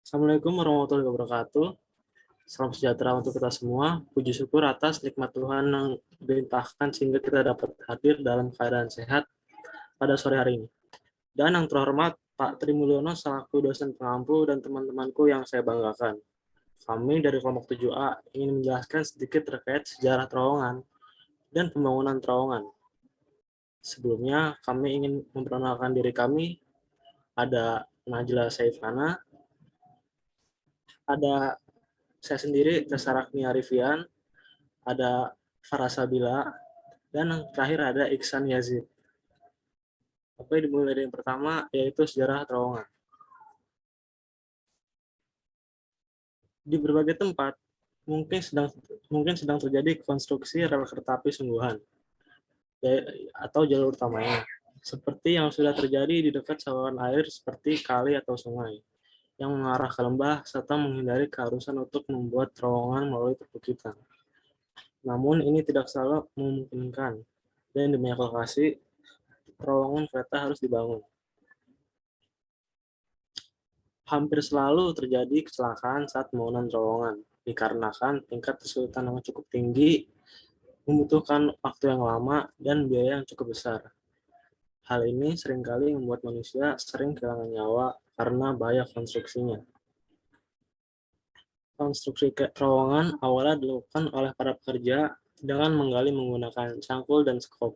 Assalamualaikum warahmatullahi wabarakatuh. Salam sejahtera untuk kita semua. Puji syukur atas nikmat Tuhan yang dilimpahkan sehingga kita dapat hadir dalam keadaan sehat pada sore hari ini. Dan yang terhormat Pak Tri Mulyono selaku dosen pengampu dan teman-temanku yang saya banggakan. Kami dari kelompok 7A ingin menjelaskan sedikit terkait sejarah terowongan dan pembangunan terowongan. Sebelumnya kami ingin memperkenalkan diri kami. Ada Najla Saifana, ada saya sendiri, Tesarakni Arifian, ada Farah Sabila, dan yang terakhir ada Iksan Yazid. Oke, dimulai dari yang pertama, yaitu sejarah terowongan. Di berbagai tempat, mungkin sedang terjadi konstruksi rel kereta api sungguhan, atau jalur utamanya, seperti yang sudah terjadi di dekat saluran air seperti kali atau sungai, yang mengarah ke lembah, serta menghindari keharusan untuk membuat terowongan melalui perbukitan. Namun ini tidak selalu memungkinkan, dan di banyak lokasi, terowongan kereta harus dibangun. Hampir selalu terjadi kecelakaan saat pembangunan terowongan, dikarenakan tingkat kesulitan yang cukup tinggi, membutuhkan waktu yang lama, dan biaya yang cukup besar. Hal ini seringkali membuat manusia sering kehilangan nyawa karena bahaya konstruksinya. Konstruksi terowongan awalnya dilakukan oleh para pekerja dengan menggali menggunakan cangkul dan skop,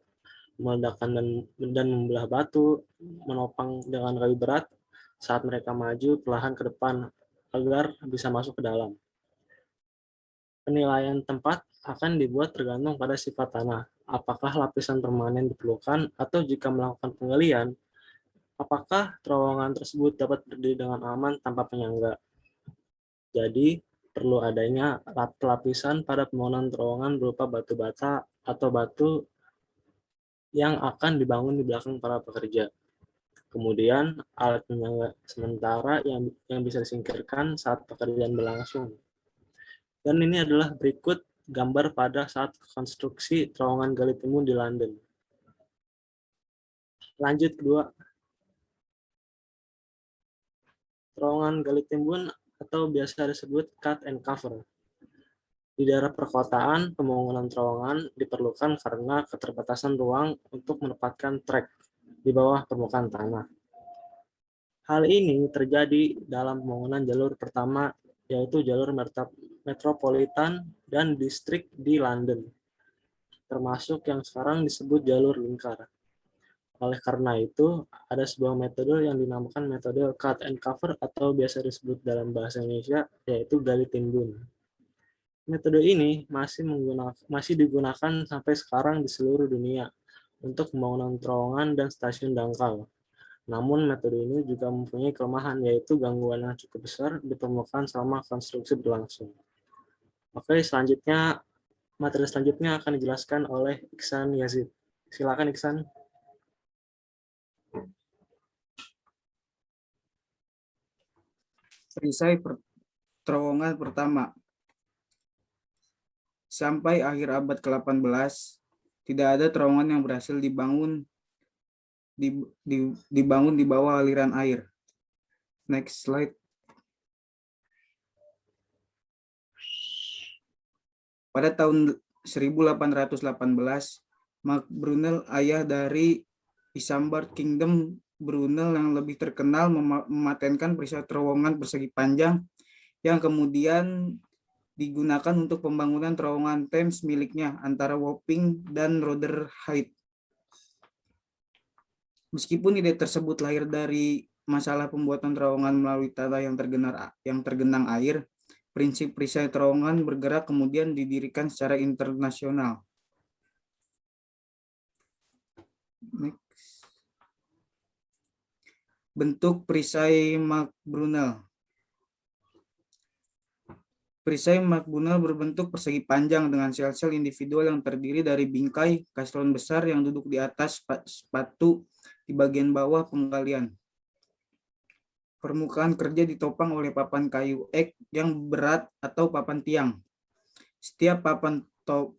meledakkan dan membelah batu, menopang dengan kayu berat saat mereka maju perlahan ke depan agar bisa masuk ke dalam. Penilaian tempat akan dibuat tergantung pada sifat tanah, apakah lapisan permanen diperlukan, atau jika melakukan penggalian, apakah terowongan tersebut dapat berdiri dengan aman tanpa penyangga. Jadi, perlu adanya lapisan pada pembangunan terowongan berupa batu bata atau batu yang akan dibangun di belakang para pekerja. Kemudian, alat penyangga sementara yang bisa disingkirkan saat pekerjaan berlangsung. Dan ini adalah berikut gambar pada saat konstruksi terowongan gali timbun di London. Lanjut kedua, terowongan gali timbun atau biasa disebut cut and cover. Di daerah perkotaan, pembangunan terowongan diperlukan karena keterbatasan ruang untuk menempatkan trek di bawah permukaan tanah. Hal ini terjadi dalam pembangunan jalur pertama, yaitu jalur metropolitan dan distrik di London, termasuk yang sekarang disebut jalur lingkar. Oleh karena itu, ada sebuah metode yang dinamakan metode cut and cover atau biasa disebut dalam bahasa Indonesia, yaitu gali timbun. Metode ini masih digunakan sampai sekarang di seluruh dunia untuk pembangunan terowongan dan stasiun dangkal. Namun metode ini juga mempunyai kelemahan, yaitu gangguan yang cukup besar di permukaan selama konstruksi berlangsung. Oke, materi selanjutnya akan dijelaskan oleh Iksan Yazid. Silakan Iksan. Perisai terowongan pertama. Sampai akhir abad ke-18, tidak ada terowongan yang berhasil dibangun di bawah aliran air. Next slide. Pada tahun 1818, Mark Brunel, ayah dari Isambard Kingdom Brunel yang lebih terkenal, mematenkan perisai terowongan persegi panjang yang kemudian digunakan untuk pembangunan terowongan Thames miliknya antara Wapping dan Rotherhithe. Meskipun ide tersebut lahir dari masalah pembuatan terowongan melalui tanah yang tergenang air, prinsip perisai terowongan bergerak kemudian didirikan secara internasional. Next. Bentuk perisai Mark Brunel. Perisai Mark Brunel berbentuk persegi panjang dengan sel-sel individual yang terdiri dari bingkai kastron besar yang duduk di atas sepatu di bagian bawah penggalian. Permukaan kerja ditopang oleh papan kayu ek yang berat atau papan tiang. Setiap papan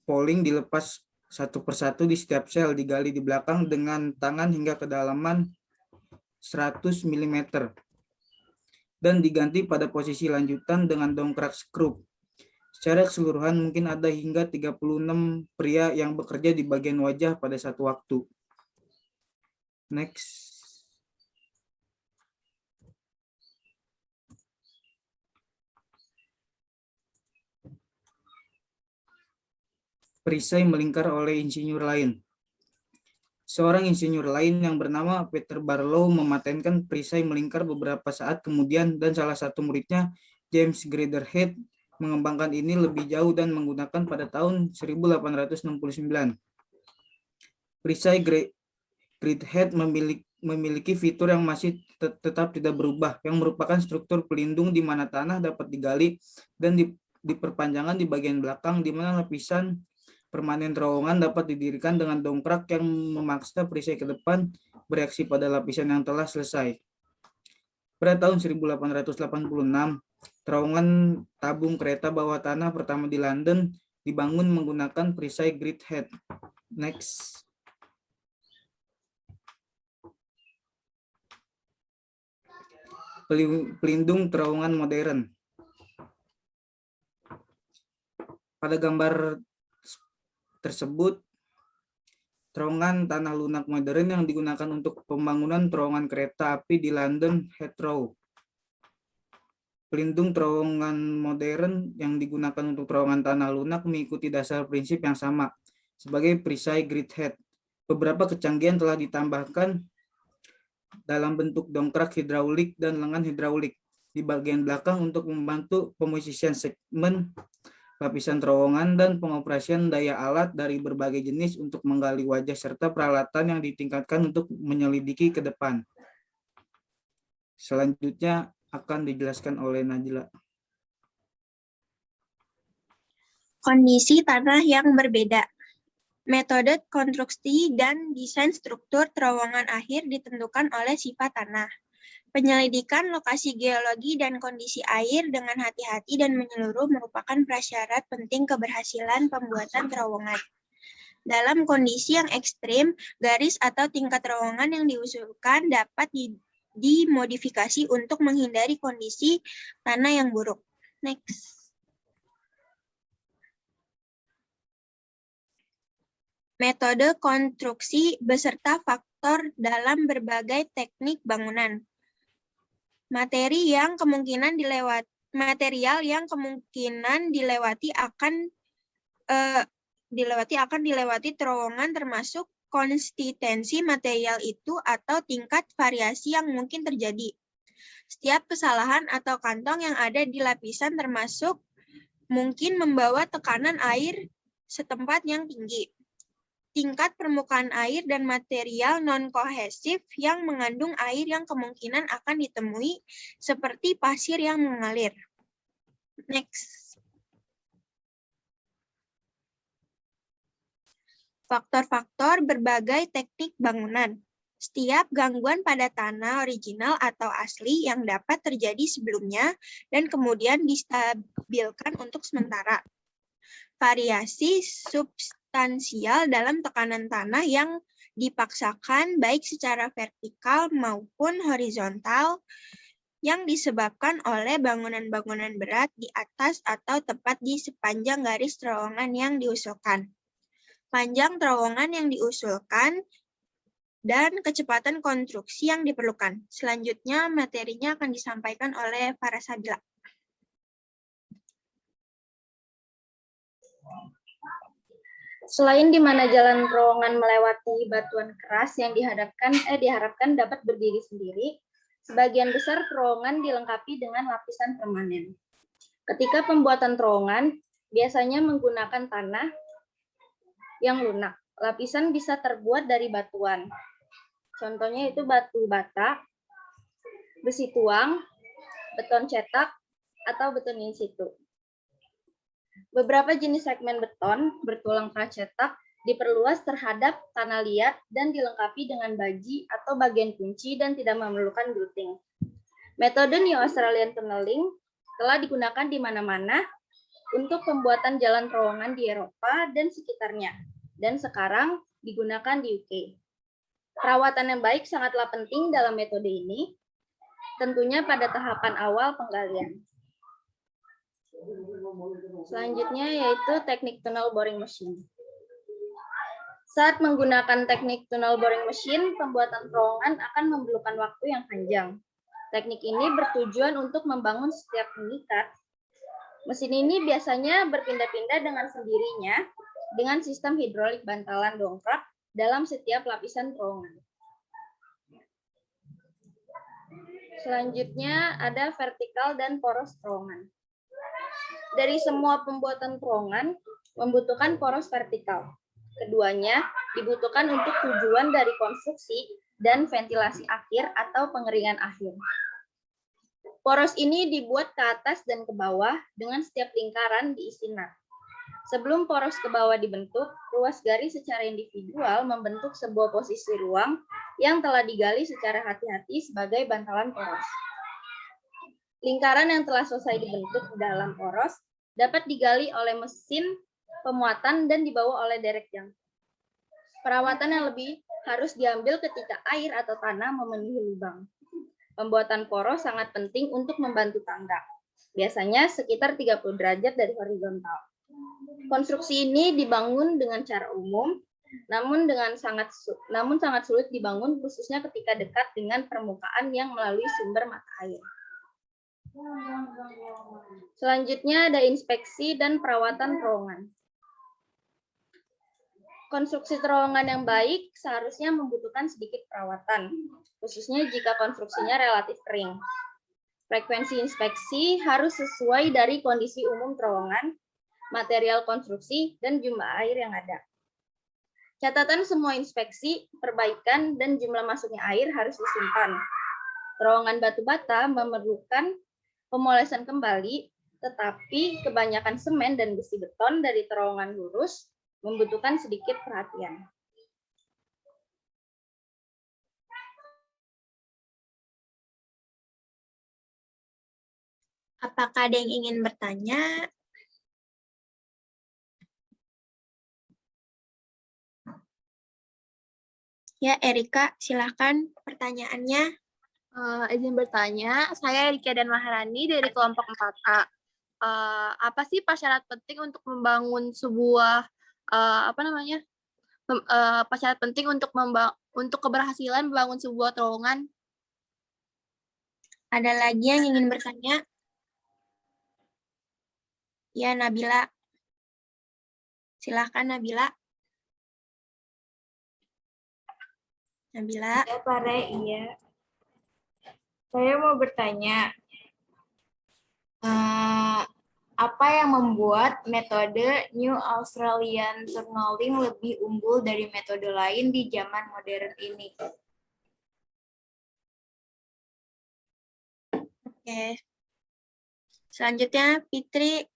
poling dilepas satu persatu di setiap sel, digali di belakang dengan tangan hingga kedalaman 100 mm. dan diganti pada posisi lanjutan dengan dongkrak skrup. Secara keseluruhan mungkin ada hingga 36 pria yang bekerja di bagian wajah pada satu waktu. Next. Perisai melingkar oleh insinyur lain. Seorang insinyur lain yang bernama Peter Barlow mematenkan perisai melingkar beberapa saat kemudian dan salah satu muridnya, James Gatherhead, mengembangkan ini lebih jauh dan menggunakan pada tahun 1869. Perisai Gatherhead memiliki fitur yang masih tetap tidak berubah, yang merupakan struktur pelindung di mana tanah dapat digali dan diperpanjangkan di bagian belakang, di mana lapisan permanen terowongan dapat didirikan dengan dongkrak yang memaksa perisai ke depan bereaksi pada lapisan yang telah selesai. Pada tahun 1886, terowongan tabung kereta bawah tanah pertama di London dibangun menggunakan perisai Gatherhead. Next. Pelindung terowongan modern. Pada gambar tersebut, terowongan tanah lunak modern yang digunakan untuk pembangunan terowongan kereta api di London Heathrow. Pelindung terowongan modern yang digunakan untuk terowongan tanah lunak mengikuti dasar prinsip yang sama sebagai perisai Gatherhead. Beberapa kecanggihan telah ditambahkan dalam bentuk dongkrak hidraulik dan lengan hidraulik di bagian belakang untuk membantu pemosisian segmen lapisan terowongan dan pengoperasian daya alat dari berbagai jenis untuk menggali wajah serta peralatan yang ditingkatkan untuk menyelidiki ke depan. Selanjutnya akan dijelaskan oleh Najla. Kondisi tanah yang berbeda. Metode konstruksi dan desain struktur terowongan akhir ditentukan oleh sifat tanah. Penyelidikan lokasi geologi dan kondisi air dengan hati-hati dan menyeluruh merupakan prasyarat penting keberhasilan pembuatan terowongan. Dalam kondisi yang ekstrim, garis atau tingkat terowongan yang diusulkan dapat dimodifikasi untuk menghindari kondisi tanah yang buruk. Next. Metode konstruksi beserta faktor dalam berbagai teknik bangunan. Material yang kemungkinan dilewati akan dilewati terowongan termasuk konsistensi material itu atau tingkat variasi yang mungkin terjadi. Setiap kesalahan atau kantong yang ada di lapisan termasuk mungkin membawa tekanan air setempat yang tinggi. Tingkat permukaan air dan material non-kohesif yang mengandung air yang kemungkinan akan ditemui seperti pasir yang mengalir. Next. Faktor-faktor berbagai teknik bangunan. Setiap gangguan pada tanah original atau asli yang dapat terjadi sebelumnya dan kemudian distabilkan untuk sementara. Variasi substansial dalam tekanan tanah yang dipaksakan baik secara vertikal maupun horizontal yang disebabkan oleh bangunan-bangunan berat di atas atau tepat di sepanjang garis terowongan yang diusulkan. Panjang terowongan yang diusulkan dan kecepatan konstruksi yang diperlukan. Selanjutnya materinya akan disampaikan oleh para Sadila. Selain di mana jalan terowongan melewati batuan keras yang diharapkan dapat berdiri sendiri, sebagian besar terowongan dilengkapi dengan lapisan permanen. Ketika pembuatan terowongan, biasanya menggunakan tanah yang lunak. Lapisan bisa terbuat dari batuan. Contohnya itu batu bata, besi tuang, beton cetak, atau beton in situ. Beberapa jenis segmen beton bertulang pracetak diperluas terhadap tanah liat dan dilengkapi dengan baji atau bagian kunci dan tidak memerlukan gluting. Metode New Australian Tunneling telah digunakan di mana-mana untuk pembuatan jalan terowongan di Eropa dan sekitarnya, dan sekarang digunakan di UK. Perawatan yang baik sangatlah penting dalam metode ini. tentunya pada tahapan awal penggalian. Selanjutnya yaitu teknik tunnel boring machine. Saat menggunakan teknik tunnel boring machine, pembuatan terowongan akan memerlukan waktu yang panjang. Teknik ini bertujuan untuk membangun setiap pengikat. Mesin ini biasanya berpindah-pindah dengan sendirinya dengan sistem hidrolik bantalan dongkrak dalam setiap lapisan terowongan. Selanjutnya ada vertikal dan poros terowongan. Dari semua pembuatan terowongan membutuhkan poros vertikal. Keduanya dibutuhkan untuk tujuan dari konstruksi dan ventilasi akhir atau pengeringan akhir. Poros ini dibuat ke atas dan ke bawah dengan setiap lingkaran diisi nut. Sebelum poros ke bawah dibentuk, ruas garis secara individual membentuk sebuah posisi ruang yang telah digali secara hati-hati sebagai bantalan poros. Lingkaran yang telah selesai dibentuk dalam poros dapat digali oleh mesin pemuatan dan dibawa oleh derek jangkar. Perawatan yang lebih harus diambil ketika air atau tanah memenuhi lubang. Pembuatan poros sangat penting untuk membantu tangga. Biasanya sekitar 30 derajat dari horizontal. Konstruksi ini dibangun dengan cara umum, namun sangat sulit dibangun khususnya ketika dekat dengan permukaan yang melalui sumber mata air. Selanjutnya ada inspeksi dan perawatan terowongan. Konstruksi terowongan yang baik seharusnya membutuhkan sedikit perawatan, khususnya jika konstruksinya relatif kering. Frekuensi inspeksi harus sesuai dari kondisi umum terowongan, material konstruksi, dan jumlah air yang ada. Catatan semua inspeksi, perbaikan, dan jumlah masuknya air harus disimpan. Terowongan batu bata memerlukan pemolesan kembali, tetapi kebanyakan semen dan besi beton dari terowongan lurus membutuhkan sedikit perhatian. Apakah ada yang ingin bertanya? Ya, Erika, silakan pertanyaannya. Izin bertanya, saya Erika dan Maharani dari kelompok 4A. Apa sih syarat penting untuk membangun sebuah syarat penting untuk keberhasilan membangun sebuah terowongan? Ada lagi yang ingin bertanya? Ya, Nabila. Silakan, Nabila. Nabila. Ya, Pare, iya. Saya mau bertanya, apa yang membuat metode New Australian Tunneling lebih unggul dari metode lain di zaman modern ini? Oke. Selanjutnya, Fitri.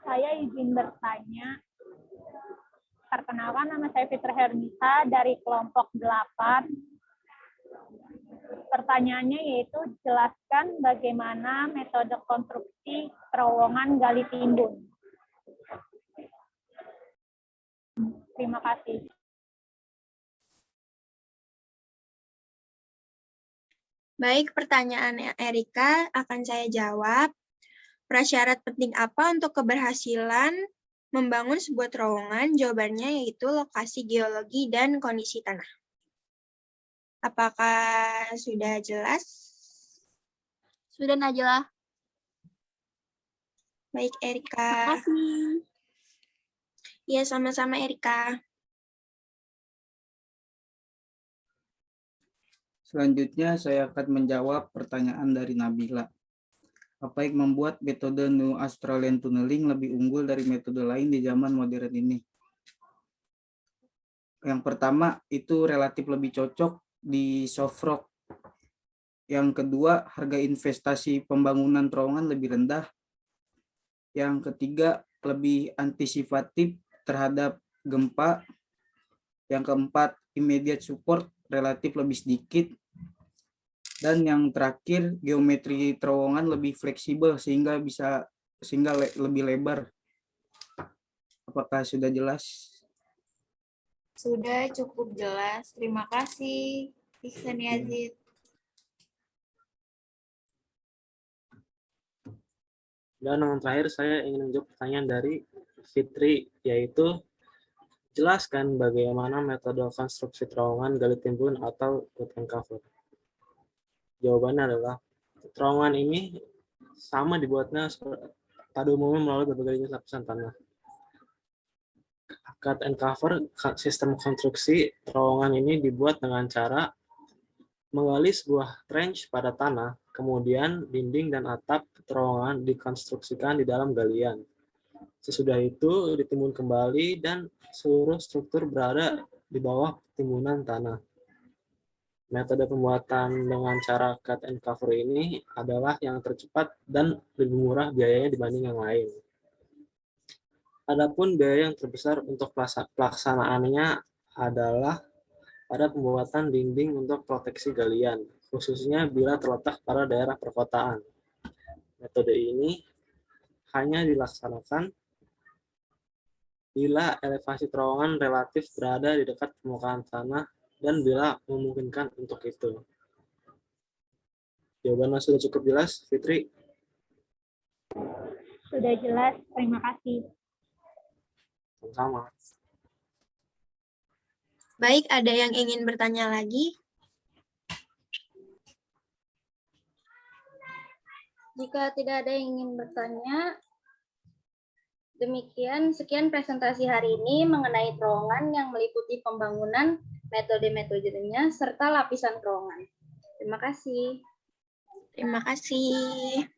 Saya izin bertanya. Perkenalkan, nama saya Fitri Hernisa dari kelompok 8. Pertanyaannya yaitu jelaskan bagaimana metode konstruksi terowongan gali timbun. Terima kasih. Baik, pertanyaan Erika akan saya jawab. Prasyarat penting apa untuk keberhasilan membangun sebuah terowongan? Jawabannya yaitu lokasi geologi dan kondisi tanah. Apakah sudah jelas? Sudah, Najla. Baik, Erika. Terima kasih. Iya, sama-sama, Erika. Selanjutnya saya akan menjawab pertanyaan dari Nabila. Apa yang membuat metode New Australian Tunneling lebih unggul dari metode lain di zaman modern ini? Yang pertama, itu relatif lebih cocok di soft rock. Yang kedua, harga investasi pembangunan terowongan lebih rendah. Yang ketiga, lebih antisipatif terhadap gempa. Yang keempat, immediate support relatif lebih sedikit. Dan yang terakhir, geometri terowongan lebih fleksibel sehingga lebih lebar. Apakah sudah jelas? Sudah cukup jelas. Terima kasih, Ihsan Yazid. Dan yang terakhir saya ingin menjawab pertanyaan dari Fitri, yaitu jelaskan bagaimana metode konstruksi terowongan gali timbun atau cut and cover. Jawabannya adalah terowongan ini sama dibuatnya pada umumnya melalui berbagai jenis lapisan tanah. Cut and cover, sistem konstruksi terowongan ini dibuat dengan cara menggali sebuah trench pada tanah, kemudian dinding dan atap terowongan dikonstruksikan di dalam galian. Sesudah itu ditimbun kembali dan seluruh struktur berada di bawah timbunan tanah. Metode pembuatan dengan cara cut and cover ini adalah yang tercepat dan lebih murah biayanya dibanding yang lain. Adapun biaya yang terbesar untuk pelaksanaannya adalah pada pembuatan dinding untuk proteksi galian, khususnya bila terletak pada daerah perkotaan. Metode ini hanya dilaksanakan bila elevasi terowongan relatif berada di dekat permukaan tanah dan bila memungkinkan untuk itu. Jawabannya sudah cukup jelas, Fitri? Sudah jelas, terima kasih. Sama. Baik, ada yang ingin bertanya lagi? Jika tidak ada yang ingin bertanya, sekian presentasi hari ini mengenai terowongan yang meliputi pembangunan, metode-metodenya, serta lapisan terowongan. Terima kasih. Terima kasih.